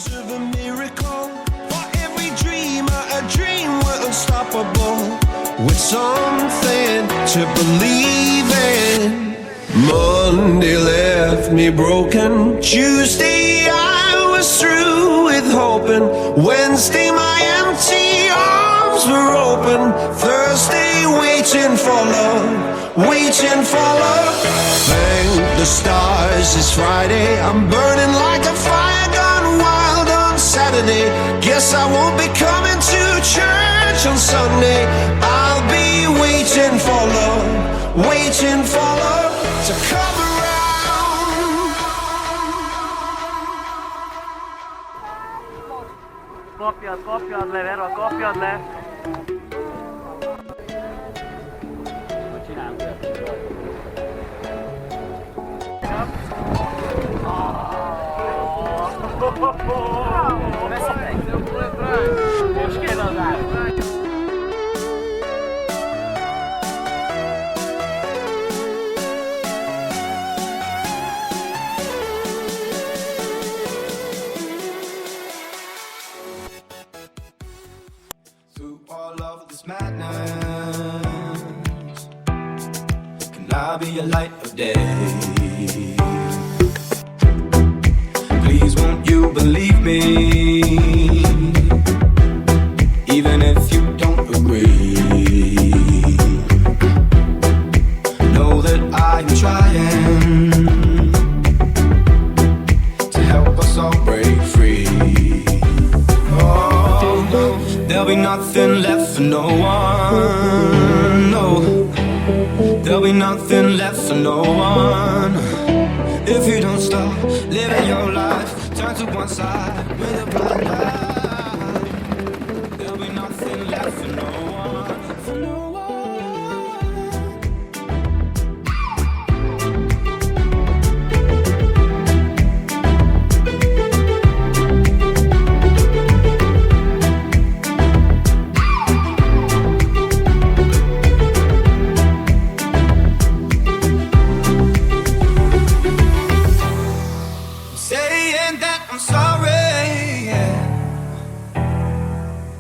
signs of a miracle. For every dreamer, a dream were unstoppable. With something to believe in. Monday left me broken. Tuesday I was through with hoping. Wednesday my empty arms were open. Thursday waiting for love, waiting for love. Thank the stars it's Friday. I'm burning like a fire gone wild on Saturday. Guess I won't be coming to church on Sunday. I'll be waiting for love, waiting for love to come around. Koppiadle, Vero, koppiadle. Through all of this madness, can I be a light of day? Please won't you believe me, even if you don't agree. Know that I'm trying to help us all break free. Oh no, there'll be nothing left for no one. No, there'll be nothing left for no one. If you don't stop living your life, turn to one side with a blind eye. There'll be nothing left for no one, for no one. Saying that I'm sorry, yeah,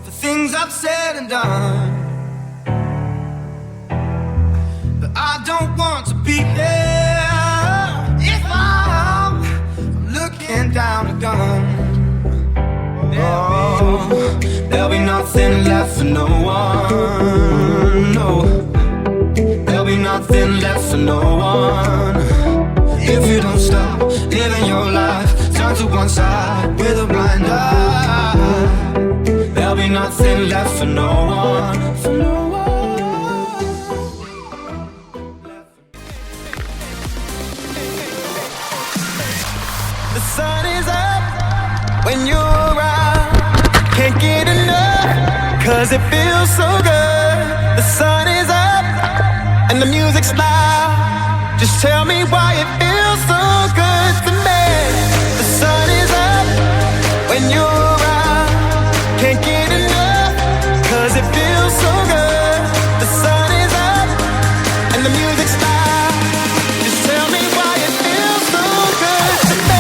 for things I've said and done, but I don't want to be there if I'm looking down a gun. Oh, there'll be nothing left for no one. No, there'll be nothing left for no one. If you don't stop living your life, turn to one side with a blind eye. There'll be nothing left for no one, for no one. The sun is up when you're around. Can't get enough, cause it feels so good. The sun is up and the music's loud. Just tell me why it feels so good to me. The sun is up when you're around. Can't get enough, cause it feels so good. The sun is up and the music's loud. Just tell me why it feels so good to me.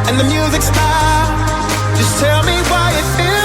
And the music's loud. Just tell me why it feels